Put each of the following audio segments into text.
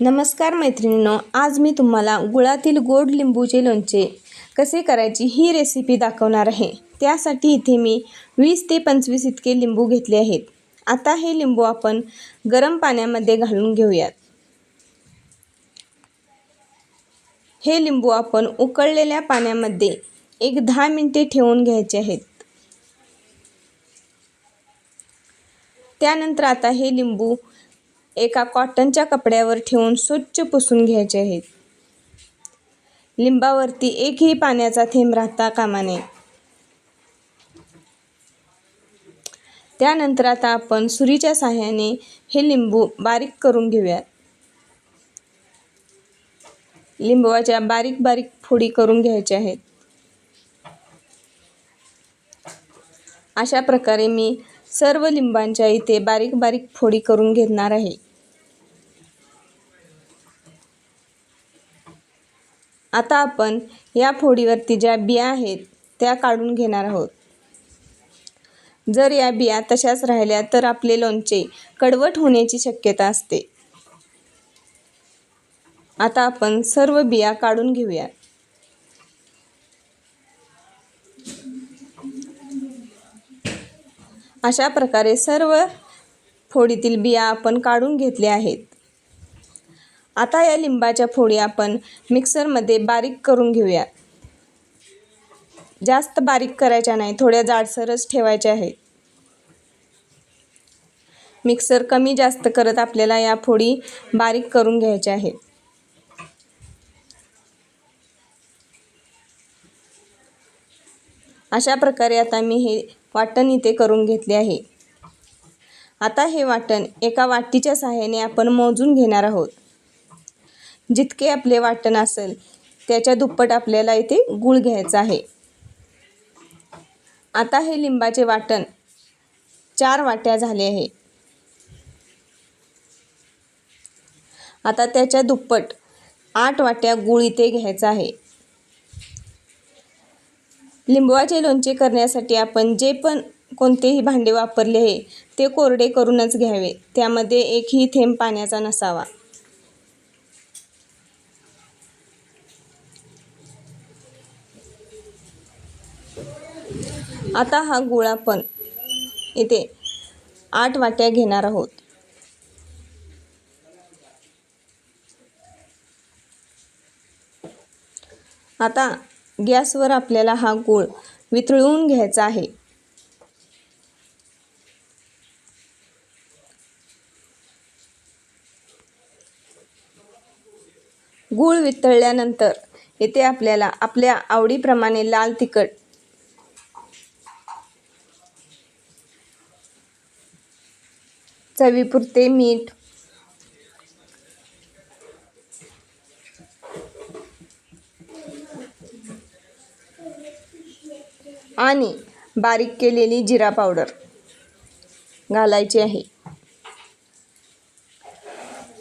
नमस्कार मैत्रिणींनो, आज मी तुम्हाला गुळातील गोड लिंबूचे लोणचे कसे करायची ही रेसिपी दाखवणार आहे। त्यासाठी इथे मी 20 ते 25 इतके लिंबू घेतले आहेत। आता हे लिंबू आपण गरम पाण्यामध्ये घालून घेऊयात। हे लिंबू आपण उकळलेल्या पाण्यामध्ये 10 मिनिटे ठेवून घ्यायचे आहेत। त्यानंतर आता हे लिंबू एका कॉटनच्या कपड्यावर ठेवून स्वच्छ पुसून घ्यायचे आहेत। लिंबावरती एकही पाण्याचा थेंब राहता कामा नये। त्यानंतर आता आपण सुरीच्या सहाय्याने हे लिंबू बारीक करून घेऊयात। लिंबाच्या बारीक बारीक फोडी करून घ्यायच्या आहेत। अशा प्रकारे मी सर्व लिंबांच्या इथे बारीक बारीक फोडी करून घेणार आहे। आता आपण या फोडीवरती ज्या बिया आहेत त्या काढून घेणार आहोत। जर या बिया तशाच राहिल्या तर आपले लोणचे कडवट होण्याची शक्यता असते। आता आपण सर्व बिया काढून घेऊया। अशा प्रकारे सर्व फोडीतील बिया आपण काढून घेतल्या आहेत। आता या लिंबाच्या फोडी आपण मिक्सरमध्ये बारीक करून घेऊया। जास्त बारीक करायच्या नाही, थोड्या जाडसरच ठेवायच्या आहेत। मिक्सर कमी जास्त करत आपल्याला या फोडी बारीक करून घ्यायच्या आहेत। अशा प्रकारे आता मी हे वाटण इथे करून घेतले आहे। आता हे वाटण एका वाटीच्या सहाय्याने आपण मोजून घेणार आहोत। जितके आपले वाटण असेल त्याच्या दुप्पट आपल्याला इथे गूळ घ्यायचा आहे। आता हे लिंबाचे वाटण 4 वाट्या झाले आहे। आता त्याच्या दुप्पट 8 वाट्या गूळ इथे घ्यायचा आहे। लिंबाचे लोणचे करण्यासाठी आपण जे पण कोणतेही भांडे वापरले आहे ते कोरडे करूनच घ्यावे। त्यामध्ये एकही थेंब पाण्याचा नसावा। आता हा गूळ आपण इथे 8 वाट्या घेणार आहोत। आता गॅसवर आपल्याला हा गूळ वितळवून घ्यायचा आहे। गूळ वितळल्यानंतर इथे आपल्याला आपल्या आवडीप्रमाणे लाल तिखट, चवीपुरते मीठ, आणि बारीक केलेली जिरा पावडर घालायची आहे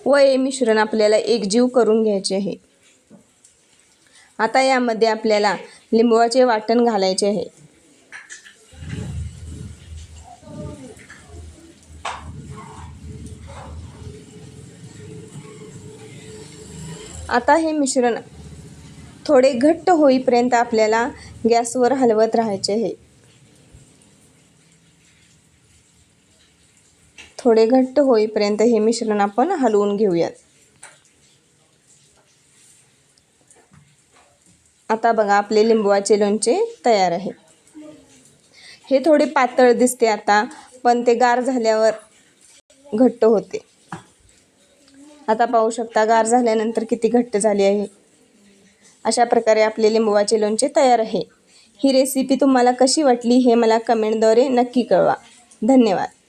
व हे मिश्रण आपल्याला एकजीव करून घ्यायचे आहे। आता यामध्ये आपल्याला लिंबाचे वाटण घालायचे आहे। आता हे मिश्रण थोडे घट्ट होईपर्यंत आपल्याला गॅसवर हलवत राहायचे आहे। थोडे घट्ट होईपर्यंत हे मिश्रण आपण हलवून घेऊयात। आता बघा आपले लिंबाचे लोणचे तयार आहे। हे थोडे पातळ दिसते आता, पण ते गार झाल्यावर घट्ट होते। आता पाहू शकता गार झाल्यानंतर किती घट्ट झाले आहे। अशा प्रकारे आपले लिंबाचे लोणचे तयार आहे। ही रेसिपी तुम्हाला कशी वाटली हे मला कमेंटद्वारे नक्की कळवा। धन्यवाद।